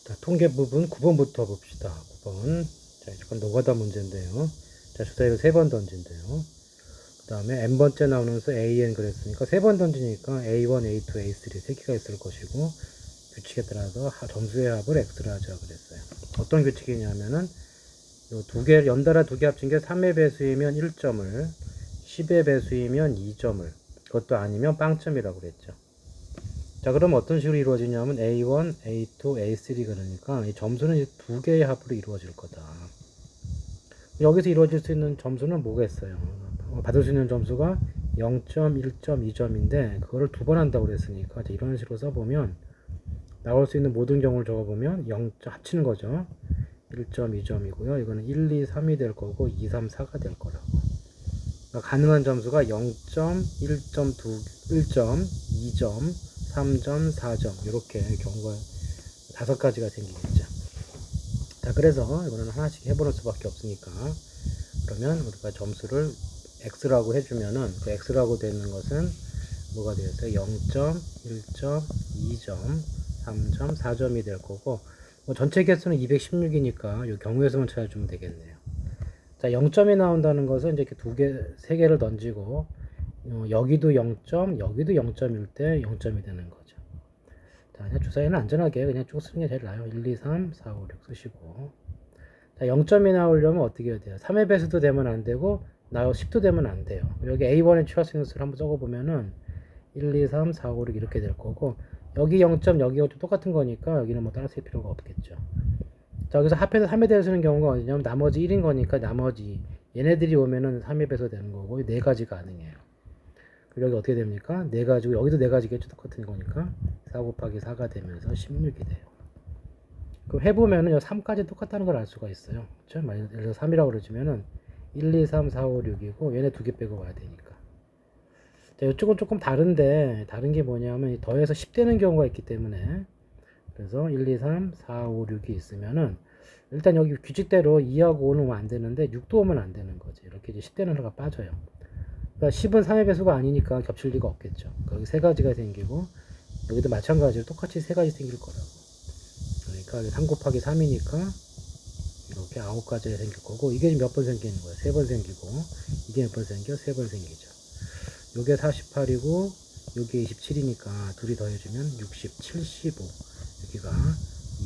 자, 통계 부분 9번부터 봅시다. 9번. 자, 약간 노가다 문제인데요. 자, 주사위로 3번 던진대요. 그 다음에 n번째 나오는 수 AN 그랬으니까 3번 던지니까 A1, A2, A3 3개가 있을 것이고, 규칙에 따라서 점수의 합을 X로 하자 그랬어요. 어떤 규칙이냐면은 요 두 개, 연달아 두 개 합친 게 3의 배수이면 1점을, 10의 배수이면 2점을, 그것도 아니면 빵점이라고 그랬죠. 자, 그럼 어떤 식으로 이루어지냐면 A1, A2, A3 그러니까 이 점수는 두 개의 합으로 이루어질 거다. 여기서 이루어질 수 있는 점수는 뭐겠어요? 받을 수 있는 점수가 0점, 1점, 2점인데 그거를 두 번 한다고 그랬으니까 이런 식으로 써보면 나올 수 있는 모든 경우를 적어보면 0점 합치는 거죠. 1점, 2점이고요. 이거는 1, 2, 3이 될 거고 2, 3, 4가 될 거라고. 그러니까 가능한 점수가 0점, 1점, 1점, 2점, 3점, 4점 이렇게 경우가 5가지가 생기겠죠. 자, 그래서 이거는 하나씩 해보는 수밖에 없으니까 그러면 우리가 점수를 x라고 해주면은 그 x라고 되는 것은 뭐가 되겠어요? 0점, 1점, 2점, 3점, 4점이 될 거고 뭐 전체 개수는 216이니까 이 경우의 수만 찾아주면 되겠네요. 자, 0점이 나온다는 것은 이제 이렇게 두 개, 세 개를 던지고 여기도 0점, 여기도 0점일 때 0점이 되는 거죠. 자, 그냥 주사위는 안전하게 그냥 쭉 쓰는 게 제일 나아요. 1, 2, 3, 4, 5, 6 쓰시고. 자, 0점이 나오려면 어떻게 해야 돼요? 3의 배수도 되면 안 되고, 10도 되면 안 돼요. 여기 A1에 취할 수 있는 수를 한번 적어보면은, 1, 2, 3, 4, 5, 6 이렇게 될 거고, 여기 0점, 여기 0점 똑같은 거니까, 여기는 뭐 따라 쓸 필요가 없겠죠. 자, 여기서 합해서 3의 배수 쓰는 경우가 어디냐면, 나머지 1인 거니까, 나머지, 얘네들이 오면은 3의 배수 되는 거고, 4가지 가능해요. 그리고 여기 어떻게 됩니까? 4가지고, 여기도 4가지겠죠. 똑같은 거니까, 4 곱하기 4가 되면서 16이 돼요. 그럼 해보면은 3까지 똑같다는 걸 알 수가 있어요. 그렇죠? 예를 들어서 3이라고 그러시면은 1, 2, 3, 4, 5, 6이고 얘네 두 개 빼고 와야 되니까. 자, 이쪽은 조금 다른데 다른 게 뭐냐면 더해서 10 되는 경우가 있기 때문에 그래서 1, 2, 3, 4, 5, 6이 있으면은 일단 여기 규칙대로 2하고 5는 오면 안 되는데 6도 오면 안 되는 거지. 이렇게 이제 10 되는 하나가 빠져요. 그러니까 10은 3의 배수가 아니니까 겹칠 리가 없겠죠. 여기 세 가지가 생기고 여기도 마찬가지로 똑같이 세 가지 생길 거라고. 그러니까 3 곱하기 3이니까 이렇게 9가지가 생길 거고 이게 몇 번 생기는 거예요? 3번 생기고 이게 몇 번 생겨? 3번 생기죠. 요게 48이고 요게 27이니까 둘이 더해주면 60, 75 여기가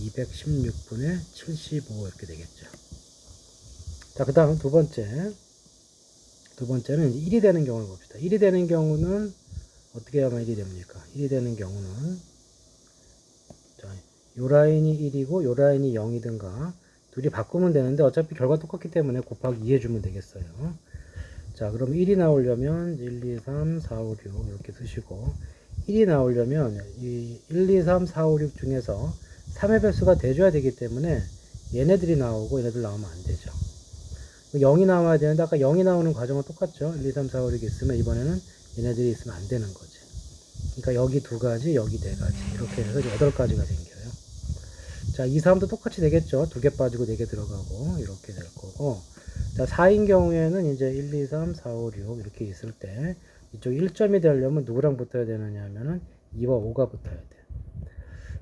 216분의 75 이렇게 되겠죠. 자, 그 다음 두 번째는 1이 되는 경우를 봅시다. 1이 되는 경우는 어떻게 하면 1이 됩니까? 1이 되는 경우는 자, 요 라인이 1이고 요 라인이 0이든가 둘이 바꾸면 되는데 어차피 결과 똑같기 때문에 곱하기 2 해주면 되겠어요. 자, 그럼 1이 나오려면 1, 2, 3, 4, 5, 6 이렇게 쓰시고 1이 나오려면 이 1, 2, 3, 4, 5, 6 중에서 3의 배수가 돼줘야 되기 때문에 얘네들이 나오고 얘네들 나오면 안 되죠. 0이 나와야 되는데 아까 0이 나오는 과정은 똑같죠. 1, 2, 3, 4, 5, 6이 있으면 이번에는 얘네들이 있으면 안 되는 거지. 그러니까 여기 2가지, 여기 4가지 이렇게 해서 8가지가 생겨요. 자, 2, 3도 똑같이 되겠죠. 2개 빠지고 4개 들어가고 이렇게 될 거고 자, 4인 경우에는 이제 1, 2, 3, 4, 5, 6 이렇게 있을 때 이쪽 1점이 되려면 누구랑 붙어야 되느냐 하면은 2와 5가 붙어야 돼.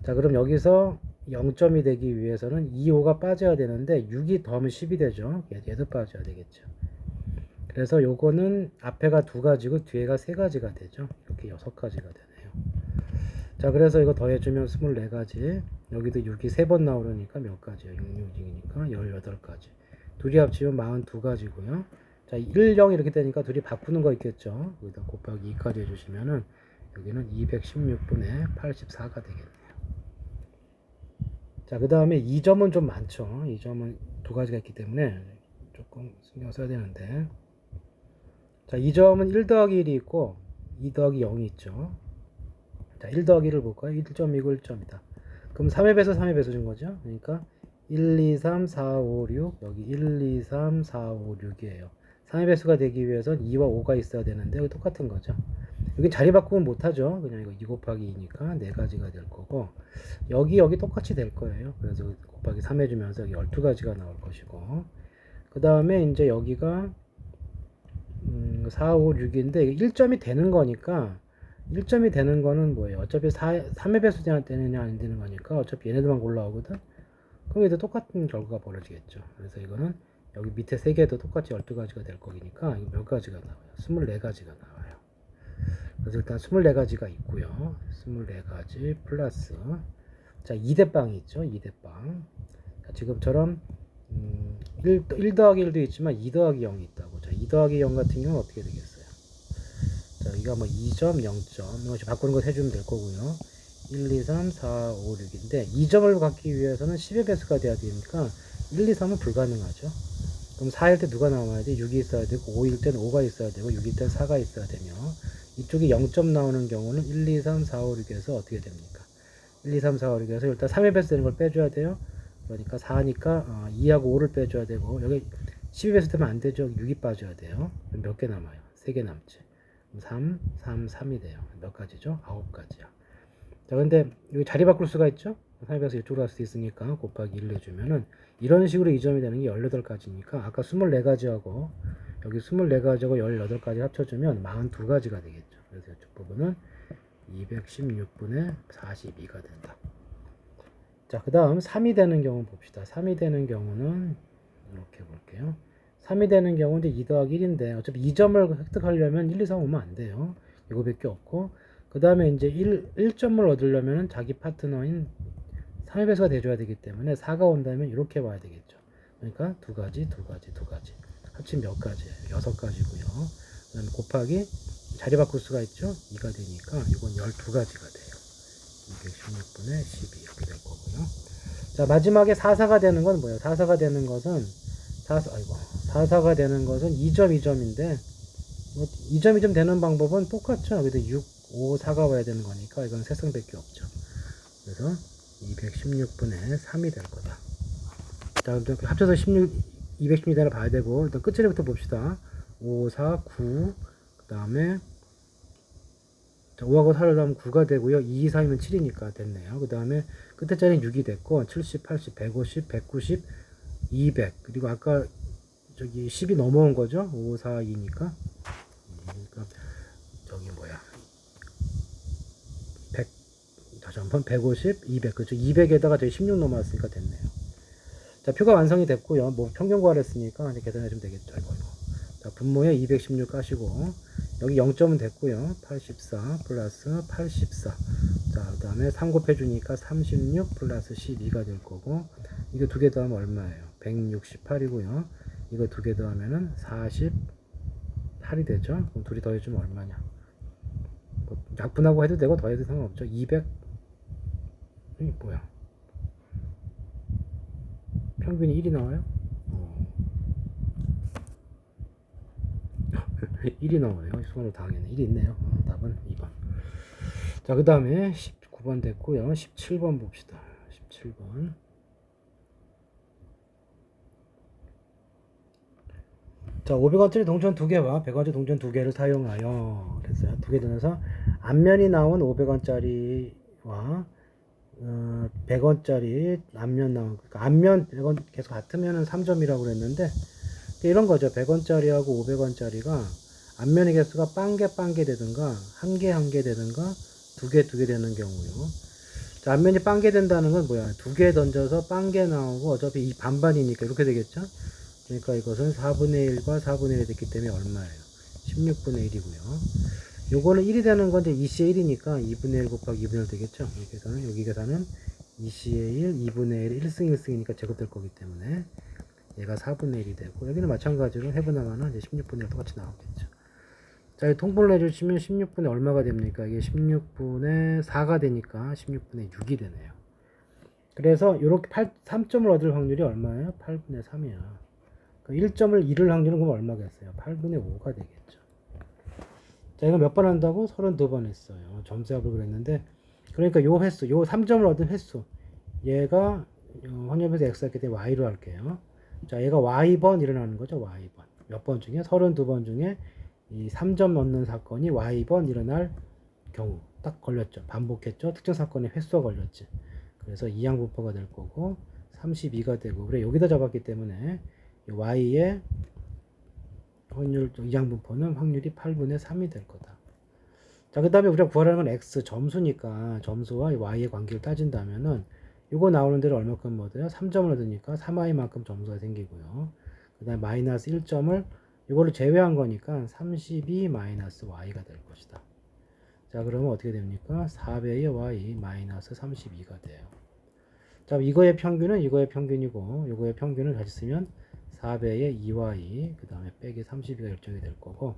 자, 그럼 여기서 0점이 되기 위해서는 2, 5가 빠져야 되는데 6이 더하면 10이 되죠. 얘도 빠져야 되겠죠. 그래서 요거는 앞에가 2가지고 뒤에가 3가지가 되죠. 이렇게 6가지가 되네요. 자, 그래서 이거 더해주면 24가지 여기도 6이 3번 나오려니까 몇 가지예요? 6, 6이니까 18가지 둘이 합치면 42가지고요. 자, 1, 0 이렇게 되니까 둘이 바꾸는 거 있겠죠. 여기다 곱하기 2까지 해주시면은 여기는 216분의 84가 되겠네요. 자, 그 다음에 2점은 좀 많죠. 2점은 2가지가 있기 때문에 조금 신경 써야 되는데 자, 2점은 1 더하기 1이 있고 2 더하기 0이 있죠. 자, 1 더하기 1을 볼까요? 1점이고 1점이다. 그럼 3의 배수 3의 배수인 거죠. 그러니까 1, 2, 3, 4, 5, 6 여기 1, 2, 3, 4, 5, 6이에요. 3의 배수가 되기 위해서는 2와 5가 있어야 되는데 여기 똑같은 거죠. 여기 자리 바꾸면 못하죠. 그냥 이거 2 곱하기 2니까 4가지가 될 거고 여기 똑같이 될 거예요. 그래서 곱하기 3 해주면서 여기 12가지가 나올 것이고 그 다음에 이제 여기가 4, 5, 6인데 1점이 되는 거니까 1점이 되는 거는 뭐예요? 어차피 3의 배수 되느냐 안 되는 거니까 어차피 얘네들만 골라오거든. 그럼 얘도 똑같은 결과가 벌어지겠죠. 그래서 이거는 여기 밑에 3개도 똑같이 12가지가 될 거니까 몇 가지가 나와요? 24가지가 나와요. 그래서 일단 24가지가 있고요. 24가지 플러스 자 2대빵이 있죠. 2대빵. 지금처럼 1 더하기 1도 있지만 2 더하기 0이 있다고. 자, 2 더하기 0 같은 경우는 어떻게 되겠어요? 자, 이거 뭐 2점, 0점. 이것이 바꾸는 거 해주면 될 거고요. 1, 2, 3, 4, 5, 6인데 2점을 갖기 위해서는 10의 배수가 돼야 되니까 1, 2, 3은 불가능하죠. 그럼 4일 때 누가 나와야 돼? 6이 있어야 되고 5일 때는 5가 있어야 되고 6일 때는 4가 있어야 되며 이쪽에 0점 나오는 경우는 1, 2, 3, 4, 5, 6에서 어떻게 됩니까? 1, 2, 3, 4, 5, 6에서 일단 3의 배수 되는 걸 빼줘야 돼요. 그러니까 4니까 2하고 5를 빼줘야 되고 여기 12배수 되면 안 되죠. 6이 빠져야 돼요. 몇 개 남아요? 3개 남지. 3, 3, 3이 돼요. 몇 가지죠? 9가지야. 자, 근데 여기 자리 바꿀 수가 있죠? 3의 배수 이쪽으로 갈 수도 있으니까 곱하기 1을 해주면은 이런 식으로 2점이 되는 게 18가지니까 아까 24가지하고 여기 24가지하고 18가지 합쳐주면 42가지가 되겠죠. 그래서 이쪽 부분은 216분의 42가 된다. 자, 그 다음 3이 되는 경우 봅시다. 3이 되는 경우는 이렇게 볼게요. 3이 되는 경우는 2 더하기 1인데 어차피 2점을 획득하려면 1, 2, 3 오면 안 돼요. 이거밖에 없고 그 다음에 이제 1점을 얻으려면 자기 파트너인 3의 배수가 돼줘야 되기 때문에 4가 온다면 이렇게 와야 되겠죠. 그러니까 2가지, 2가지, 2가지 합치면 몇 가지예요? 6가지고요. 그 다음에 곱하기 자리 바꿀 수가 있죠. 2가 되니까 이건 12가지가 돼요. 216분의 12 이렇게 될 거고요. 자, 마지막에 44가 되는 건 뭐예요? 44가 되는 것은 44가 되는 것은 2점 2점인데 뭐 2점 2점 되는 방법은 똑같죠. 여기도 6, 5, 4가 와야 되는 거니까 이건 세성밖에 없죠. 그래서 216분의 3이 될 거다. 자, 합쳐서 216을 봐야 되고 일단 끝자리부터 봅시다. 5, 4, 9 그 다음에 5하고 4를 더하면 9가 되고요. 2, 3이면 7이니까 됐네요. 그 다음에 끝에 자리는 6이 됐고 70, 80, 150, 190, 200 그리고 아까 저기 10이 넘어온 거죠. 5, 4, 2니까 그러니까 저기 뭐야 100 다시 한번 150, 200 그렇죠. 200에다가 저기 16 넘어왔으니까 됐네요. 자, 표가 완성이 됐고요. 뭐 평균 구하랬으니까 이제 계산해 주면 되겠죠. 이거. 자, 분모에 216 까시고 여기 0점은 됐고요. 84 플러스 84. 자, 그 다음에 3 곱해주니까 36 플러스 12가 될 거고 이거 두 개 더하면 얼마예요? 168이고요. 이거 두 개 더하면은 48이 되죠. 그럼 둘이 더해주면 얼마냐? 뭐 약분하고 해도 되고 더해도 상관없죠. 200 이 뭐야? 평균이 1이 나와요? 1이 나오네요. 손으로 당했네. 1이 있네요. 답은 2번. 자, 그 다음에 19번 됐고요. 17번 봅시다. 17번. 자, 500원짜리 동전 2개와 100원짜리 동전 2개를 사용하여 그랬어요. 2개 들어서 앞면이 나온 500원짜리와 100원짜리 앞면 나온 그러니까 앞면 100원 계속 같으면은 3점이라고 그랬는데 이런 거죠. 100원짜리하고 500원짜리가 앞면의 개수가 빵개 되든가 한 개 되든가 두 개 되는 경우요. 자, 앞면이 빵개 된다는 건 뭐야? 2개 던져서 빵개 나오고 어차피 이 반반이니까 이렇게 되겠죠? 그러니까 이것은 4분의 1과 4분의 1이 됐기 때문에 얼마예요? 16분의 1이고요. 요거는 1이 되는 건 이제 2C의 1이니까 2분의 1 곱하기 2분의 1 되겠죠? 여기 계산은 2C의 1, 2분의 1, 1승 1승이니까 제곱될 거기 때문에 얘가 4분의 1이 되고 여기는 마찬가지로 해분하면 이제 16분의 1 똑같이 나오겠죠. 자, 통분을 해주시면 16분의 얼마가 됩니까? 이게 16분의 4가 되니까 16분의 6이 되네요. 그래서 이렇게 3점을 얻을 확률이 얼마예요? 8분의 3이야. 1점을 잃을 확률은 그럼 얼마겠어요? 8분의 5가 되겠죠. 자, 이거 몇 번 한다고? 32번 했어요. 점수합을 그랬는데 그러니까 요 횟수, 요 3점을 얻은 횟수 얘가 확률에서 x 했기 때문에 y로 할게요. 자, 얘가 y번 일어나는 거죠. y번. 몇 번 중에? 32번 중에 이 3점 넣는 사건이 y번 일어날 경우 딱 걸렸죠. 반복했죠. 특정 사건의 횟수가 걸렸지. 그래서 이항분포가 될 거고 32가 되고 그래 여기다 잡았기 때문에 y의 확률 이항분포는 확률이 8분의 3이 될 거다. 자, 그 다음에 우리가 구하라는 건 x 점수니까 점수와 y의 관계를 따진다면은 이거 나오는 대로 얼마큼 얻어요? 3점을 얻으니까 3i만큼 점수가 생기고요. 그 다음에 마이너스 1점을 이거를 제외한 거니까 32 마이너스 y가 될 것이다. 자, 그러면 어떻게 됩니까? 4배의 y 마이너스 32가 돼요. 자, 이거의 평균은 이거의 평균이고 이거의 평균을 다시 쓰면 4배의 2y 그 다음에 빼기 32가 결정이 될 거고,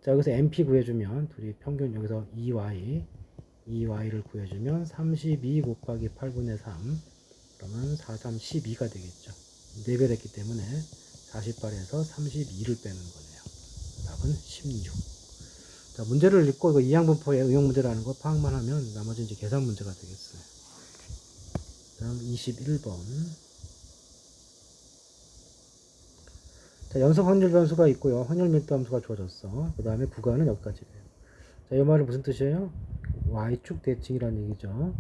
자, 여기서 MP 구해주면 둘이 평균 여기서 2y를 구해주면 32 곱하기 8분의 3 그러면 4, 3, 12가 되겠죠. 4배 됐기 때문에 48에서 32를 빼는 거네요. 답은 16. 자, 문제를 읽고 이거 이항분포의 응용 문제라는 거 파악만 하면 나머지 이제 계산 문제가 되겠어요. 다음 21번. 자, 연속 확률 변수가 있고요. 확률 밀도 함수가 주어졌어. 그 다음에 구간은 여기까지 돼요. 자, 이 말은 무슨 뜻이에요? y축 대칭이라는 얘기죠.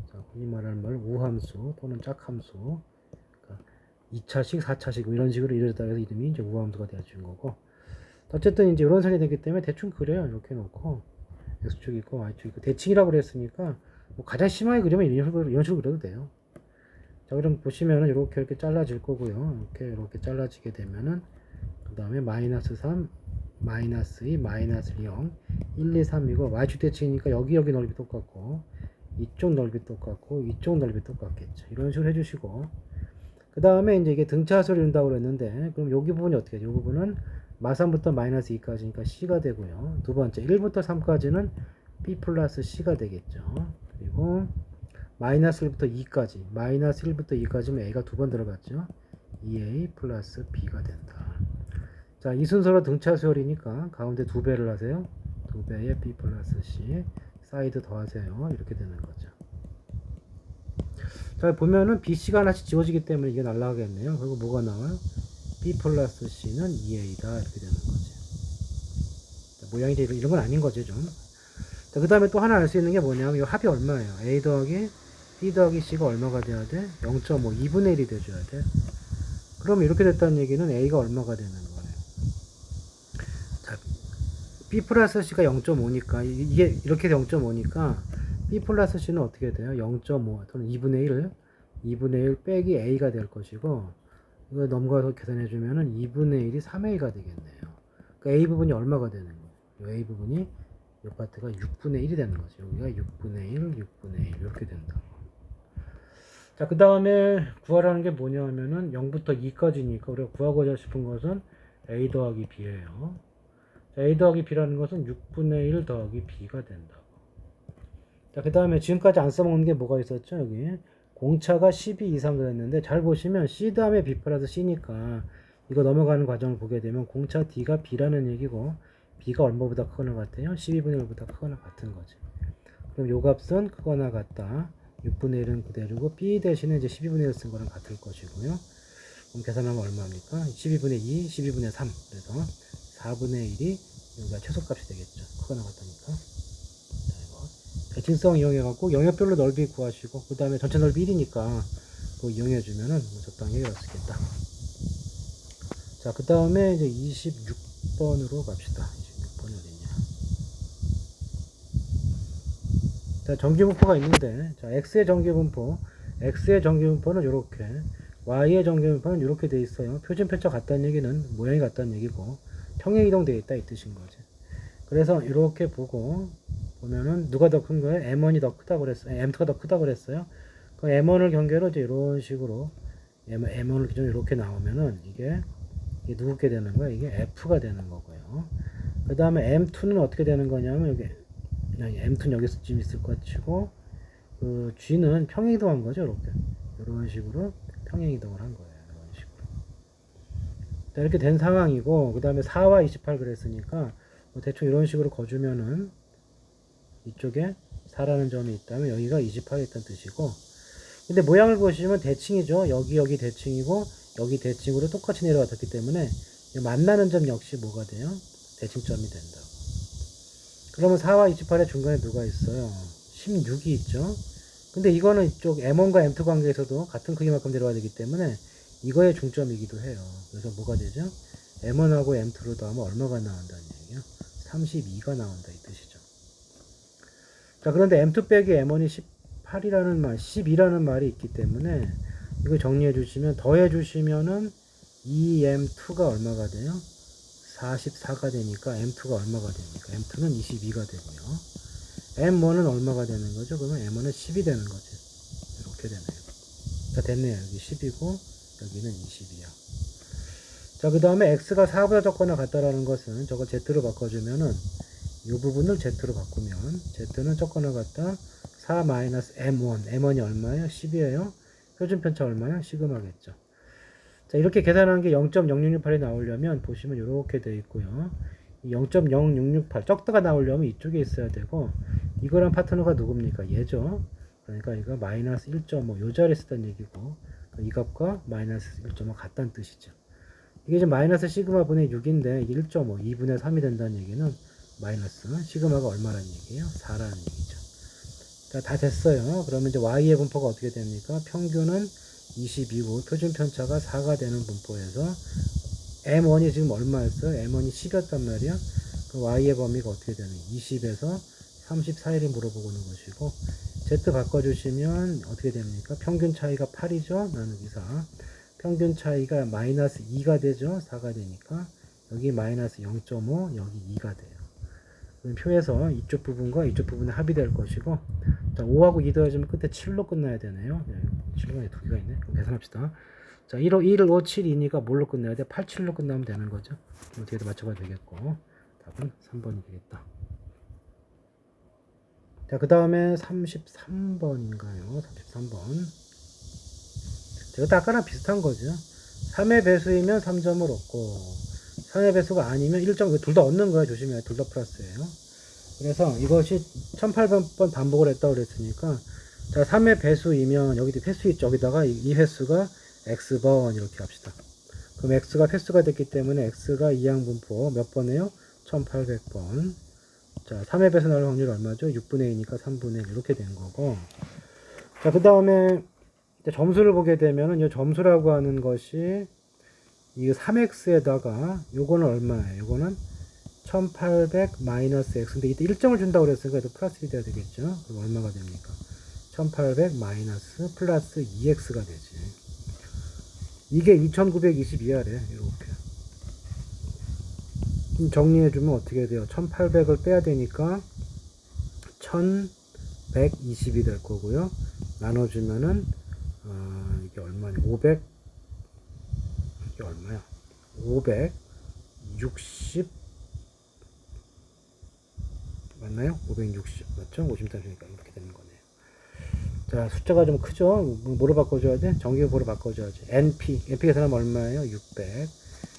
자, 흔히 말하는 말 우함수 또는 짝함수. 그러니까 2차식, 4차식 이런 식으로 이루어졌다 해서 이름이 이제 우함수가 되어준 거고. 어쨌든 이제 이런 선이 되기 때문에 대충 그래요. 이렇게 놓고 x축 있고 y축 있고 대칭이라고 그랬으니까 뭐 가장 심하게 그리면 이런 식으로 그려도 돼요. 자, 그럼 보시면은 이렇게 잘라질 거고요. 이렇게 잘라지게 되면은 그 다음에 마이너스 3, 마이너스 2, 마이너스 0, 1, 2, 3이고 y축 대칭이니까 여기 넓이 똑같고 이쪽 넓이 똑같고 이쪽 넓이 똑같겠죠. 이런 식으로 해주시고, 그 다음에 이제 이게 등차수를 이룬다고 그랬는데 그럼 여기 부분이 어떻게 돼요? 이 부분은 마3부터 마이너스 2까지니까 c가 되고요. 두 번째 1부터 3까지는 b 플러스 c가 되겠죠. 그리고 마이너스 1부터 2까지, 마이너스 1부터 2까지면 a가 두 번 들어갔죠. 2a 플러스 b가 된다. 자, 이 순서로 등차수열이니까 가운데 2배를 하세요. 2배의 b 플러스 c, 사이드 더하세요. 이렇게 되는 거죠. 자, 보면은 bc가 하나씩 지워지기 때문에 이게 날라가겠네요. 그리고 뭐가 나와요? b 플러스 c는 2a다. 이렇게 되는 거죠. 자, 모양이 이런 건 아닌 거죠, 좀. 자, 그 다음에 또 하나 알 수 있는 게 뭐냐면 이 합이 얼마예요? a 더하기 b 더하기 c가 얼마가 돼야 돼? 0.5, 2분의 1이 돼줘야 돼. 그럼 이렇게 됐다는 얘기는 a가 얼마가 되는 거예요? 자, b 플러스 c가 0.5니까 이게 이렇게 0.5니까 b 플러스 c는 어떻게 돼요? 0.5 또는 2분의 1 빼기 a가 될 것이고, 이거 넘어가서 계산해 주면은 2분의 1이 3a가 되겠네요. 그러니까 a 부분이 얼마가 되는 거예요? a 부분이 이 파트가 6분의 1이 되는 거죠. 여기가 6분의 1, 6분의 1 이렇게 된다. 자, 그 다음에 구하라는 게 뭐냐 하면은 0부터 2까지니까 우리가 구하고자 싶은 것은 a 더하기 b예요. 자, a 더하기 b라는 것은 6분의 1 더하기 b가 된다고. 자, 그 다음에 지금까지 안 써먹는 게 뭐가 있었죠? 여기 공차가 12 이상 그랬는데 잘 보시면 c 다음에 b 플러스 c니까 이거 넘어가는 과정을 보게 되면 공차 d가 b라는 얘기고 b가 얼마보다 크거나 같아요? 12분의 1보다 크거나 같은 거죠. 그럼 요 값은 크거나 같다. 6분의 1은 그대로고 b 대신에 이제 12분의 1 쓴 거랑 같을 것이고요. 그럼 계산하면 얼마입니까? 12분의 2, 12분의 3. 그래서 4분의 1이 여기가 최소값이 되겠죠. 크거나 같다니까. 자, 이거 대칭성 이용해갖고 영역별로 넓이 구하시고, 그 다음에 전체 넓이 1이니까 그거 이용해주면은 적당히 해결할 수 있겠다. 자, 그 다음에 이제 26번으로 갑시다. 26번이 어딨냐. 자, 정기분포가 있는데, 자, x의 정기분포는 이렇게, y의 정기분포는 이렇게 돼 있어요. 표준표차 같다는 얘기는 모양이 같다는 얘기고, 평행이동 되어 있다 이 뜻인 거지. 그래서 이렇게 보면은 누가 더 큰 거예요? m1이 더 크다고 그랬어요. m2가 더 크다고 그랬어요. 그 m1을 경계로 이제 이런 식으로 m1을 기준으로 이렇게 나오면은 이게 누구게 되는 거야? 이게 f가 되는 거고요. 그 다음에 m2는 어떻게 되는 거냐면 여기 m2는 여기서쯤 있을 것 치고, 그 g는 평행이동한 거죠. 이렇게 이런 식으로 평행이동을 한 거예요. 이런 식으로. 자, 이렇게 된 상황이고, 그 다음에 4와 28 그랬으니까 뭐 대충 이런 식으로 거주면은 이쪽에 4라는 점이 있다면 여기가 28이 있다는 뜻이고, 근데 모양을 보시면 대칭이죠. 여기 대칭이고 여기 대칭으로 똑같이 내려왔기 때문에 만나는 점 역시 뭐가 돼요? 대칭점이 된다고. 그러면 4와 28의 중간에 누가 있어요? 16이 있죠. 근데 이거는 이쪽 M1과 M2 관계에서도 같은 크기만큼 내려와야 되기 때문에 이거의 중점이기도 해요. 그래서 뭐가 되죠? M1하고 M2로 더하면 얼마가 나온다는 얘기예요? 32가 나온다 이 뜻이죠. 자, 그런데 M2 빼기 M1이 18이라는 말, 12라는 말이 있기 때문에 이거 정리해 주시면, 더해 주시면은 2M2가 얼마가 돼요? 44가 되니까 M2가 얼마가 됩니까? M2는 22가 되고요. M1은 얼마가 되는 거죠? 그러면 M1은 10이 되는 거죠. 이렇게 되네요. 자, 됐네요. 여기 10이고 여기는 20이야. 자, 그 다음에 X가 4보다 적거나 같다라는 것은 저걸 Z로 바꿔주면은 이 부분을 Z로 바꾸면 Z는 적거나 같다 4-M1. M1이 얼마예요? 10이에요. 표준편차 얼마예요? 시그마겠죠. 자, 이렇게 계산한 게 0.0668이 나오려면 보시면 이렇게 되어 있고요. 0.0668 적다가 나오려면 이쪽에 있어야 되고, 이거랑 파트너가 누굽니까? 얘죠. 그러니까 이거 마이너스 1.5 요 자리에 쓰던 얘기고, 이 값과 마이너스 1.5 같다는 뜻이죠. 이게 지금 마이너스 시그마 분의 6인데 1.5 2분의 3이 된다는 얘기는 마이너스 시그마가 얼마라는 얘기예요? 4라는 얘기죠. 자, 다 됐어요. 그러면 이제 y의 분포가 어떻게 됩니까? 평균은 22고 표준 편차가 4가 되는 분포에서 M1이 지금 얼마였어요? M1이 10이었단 말이야. 그 y의 범위가 어떻게 되는? 20에서 34일이 물어보고 있는 것이고, z 바꿔주시면 어떻게 됩니까? 평균 차이가 8이죠. 나누기 4. 평균 차이가 마이너스 2가 되죠. 4가 되니까 여기 마이너스 0.5, 여기 2가 돼요. 그럼 표에서 이쪽 부분과 이쪽 부분의 합이 될 것이고, 자, 5하고 2 더해주면 끝에 7로 끝나야 되네요. 7로 두 개가 있네. 그럼 계산합시다. 자, 1, 5, 1, 5, 7, 2니까 뭘로 끝내야 돼? 8, 7로 끝나면 되는 거죠. 어떻게든 맞춰봐도 되겠고, 답은 3번이 되겠다. 자, 그 다음에 33번인가요? 33번. 이것도 아까랑 비슷한 거죠. 3의 배수이면 3점을 얻고 3의 배수가 아니면 1점, 둘 다 얻는 거야. 조심해요. 둘 다 플러스예요. 그래서 이것이 1800번 반복을 했다고 그랬으니까, 자, 3의 배수이면 여기 횟수 있죠. 여기다가 이 횟수가 x번 이렇게 합시다. 그럼 x가 횟수가 됐기 때문에 x가 이항분포 몇 번이에요? 1800번. 자, 3의 배수 나올 확률이 얼마죠? 6분의 2니까 3분의 1 이렇게 된 거고. 자, 그 다음에 점수를 보게 되면은 이 점수라고 하는 것이 이 3x에다가 요거는 얼마예요? 요거는 1800 마이너스 x. 근데 이때 1점을 준다고 그랬으니까 또 플러스 1이 돼야 되겠죠? 그럼 얼마가 됩니까? 1800 마이너스 플러스 2x가 되지. 이게 2922하래. 이렇게. 그럼 정리해주면 어떻게 돼요? 1800을 빼야 되니까 1120이 될 거고요. 나눠주면은 이게 얼마냐? 500 이게 얼마야? 560 맞나요? 560 맞죠? 50단위니까 이렇게 되는 거네요. 자, 숫자가 좀 크죠? 뭐로 바꿔줘야 돼? 정기분포로 바꿔줘야지. NP 계산하면 얼마예요? 600.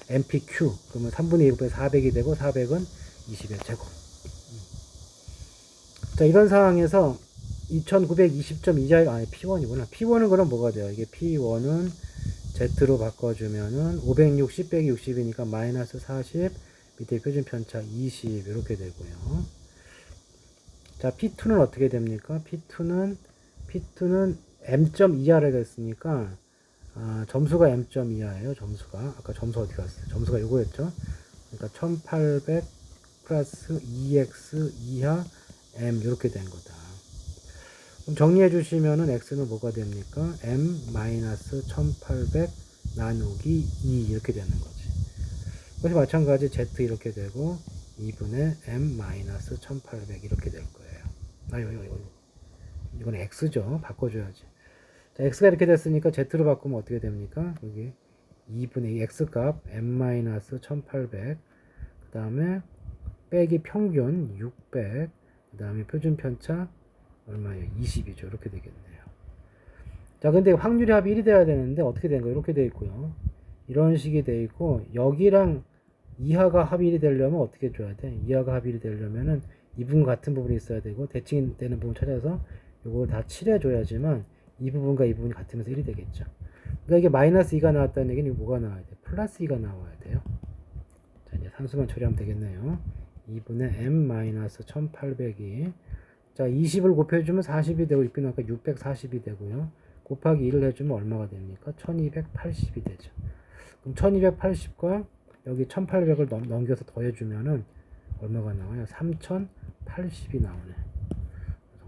NPQ 그러면 3분의 2곱해 400이 되고 400은 20의 제곱. 자, 이런 상황에서 2920.2자 아니 P1이구나. P1은 그럼 뭐가 돼요? 이게 P1은 Z로 바꿔주면은 560 빼기 60이니까 마이너스 40 밑에 표준 편차 20 이렇게 되고요. 자, P2는 어떻게 됩니까? P2는 M.2하라 했으니까 점수가 M.2하예요. 점수가 아까 점수 어디 갔어요? 점수가 요거였죠. 그러니까 1800 플러스 2x 이하 M 이렇게 된 거다. 그럼 정리해 주시면은 x는 뭐가 됩니까? m 마이너스 1800 나누기 2 이렇게 되는 거지. 그것이 마찬가지 z 이렇게 되고 2분의 m 마이너스 1800 이렇게 될 거예요. 이건 x죠. 바꿔줘야지. 자, x가 이렇게 됐으니까 z로 바꾸면 어떻게 됩니까? 여기 2분의 2 x값 m 마이너스 1800 그 다음에 빼기 평균 600 그 다음에 표준 편차 얼마예요? 20이죠. 이렇게 되겠네요. 자, 근데 확률이 합이 1이 돼야 되는데 어떻게 된 거예요? 이렇게 돼 있고요. 이런 식이 돼 있고, 여기랑 이하가 합이 1이 되려면 어떻게 줘야 돼? 이하가 합이 1이 되려면은 이 부분 같은 부분이 있어야 되고, 대칭 되는 부분 찾아서 요걸 다 칠해줘야지만 이 부분과 이 부분이 같으면서 1이 되겠죠. 그러니까 이게 마이너스 2가 나왔다는 얘기는 이거 뭐가 나와야 돼? 플러스 2가 나와야 돼요. 자, 이제 산수만 처리하면 되겠네요. 2분의 m 마이너스 1800이 자, 20을 곱해주면 40이 되고, 이렇게 나니까 640이 되고요. 곱하기 1을 해주면 얼마가 됩니까? 1280이 되죠. 그럼 1280과 여기 1800을 넘겨서 더해주면은 얼마가 나와요? 3080이 나오네.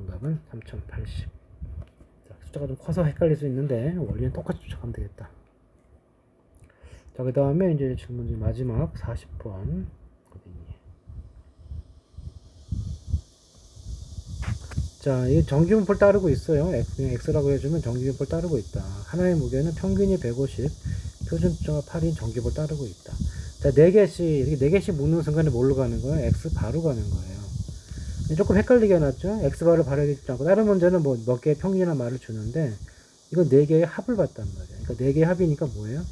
정답은 3080. 자, 숫자가 좀 커서 헷갈릴 수 있는데 원리는 똑같이 추적하면 되겠다. 자, 그 다음에 이제 질문 마지막 40번 어디니? 자, 이게 정규분포를 따르고 있어요. 그냥 x라고 해주면 정규분포를 따르고 있다. 하나의 무게는 평균이 150, 표준점가 8인 정규분포를 따르고 있다. 자, 4개씩 이렇게 4개씩 묶는 순간에 뭘로 가는 거예요? x 바로 가는 거예요. 조금 헷갈리게 해놨죠? x바를 바르지 않고 다른 문제는 뭐 몇 개의 평균이나 말을 주는데 이건 4개의 합을 봤단 말이에요. 그러니까 4개의 합이니까 뭐예요?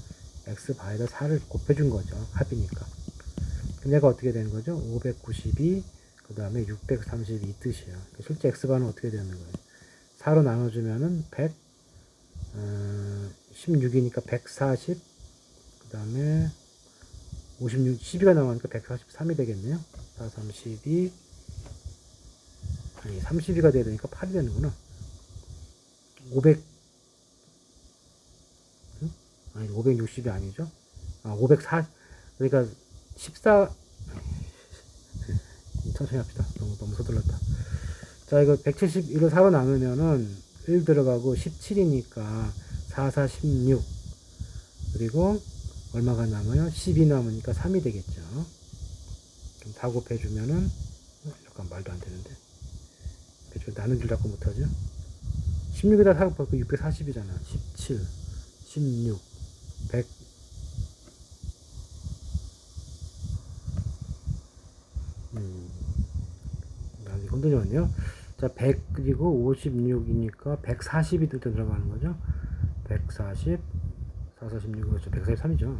x바에다 4를 곱해준 거죠. 합이니까. 그럼 얘가 어떻게 되는 거죠? 592, 그 다음에 632 뜻이에요. 실제 x바는 어떻게 되는 거예요? 4로 나눠주면은 16이니까 140, 그 다음에 56, 12가 나오니까 143이 되겠네요. 4, 32, 아니 32가 돼야 되니까 8이 되는구나. 500 아니 560이 아니죠. 504 그러니까 14 천천히 합시다. 너무 서둘렀다. 자, 이거 171을 4로 나누면은 1 들어가고 17이니까 4, 4, 16 그리고 얼마가 남아요? 10이 남으니까 3이 되겠죠. 그럼 다 곱해주면은 잠깐 말도 안 되는데 나누기를 자꾸 못하죠. 16에다 4 곱하고 640이잖아. 17, 16, 100 잠시만요. 자, 100 그리고 56이니까 140이 또 들어가는 거죠. 140, 4, 46, 그렇죠. 143이죠.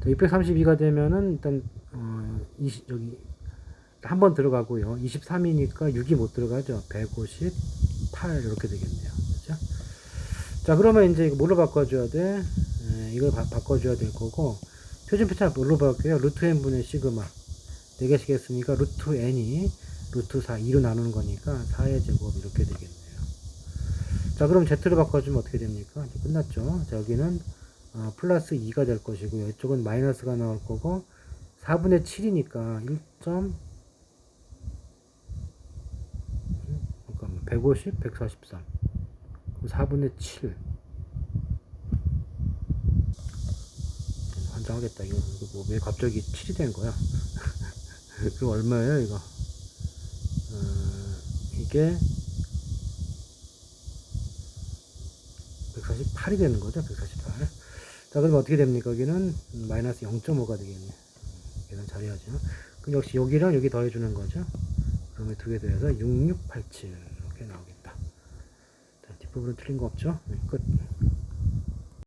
자, 632가 되면은 일단 20 여기 한 번 들어가고요. 23이니까 6이 못 들어가죠. 158 이렇게 되겠네요. 그렇죠? 자, 그러면 이제 이거 뭘로 바꿔줘야 돼? 이걸 바꿔줘야 될 거고 표준 표차 뭘로 바꿀게요? 루트 n분의 시그마 4개씩 했으니까 루트 n이 루트 4, 2로 나누는 거니까 4의 제곱 이렇게 되겠네요. 자, 그럼 z로 바꿔주면 어떻게 됩니까? 이제 끝났죠. 자, 여기는 플러스 2가 될 것이고요. 이쪽은 마이너스가 나올 거고 4분의 7이니까 150, 143 4분의 7 환장하겠다. 이거 뭐 왜 갑자기 7이 된 거야? 그럼 얼마예요 이거? 이게 148이 되는 거죠. 148. 자, 그럼 어떻게 됩니까? 여기는 마이너스 0.5가 되겠네. 계산 잘해야죠. 그럼 역시 여기랑 여기 더해주는 거죠. 그러면 두 개 더해서 6687 이렇게 나오겠다. 자, 뒷부분은 틀린 거 없죠? 네, 끝.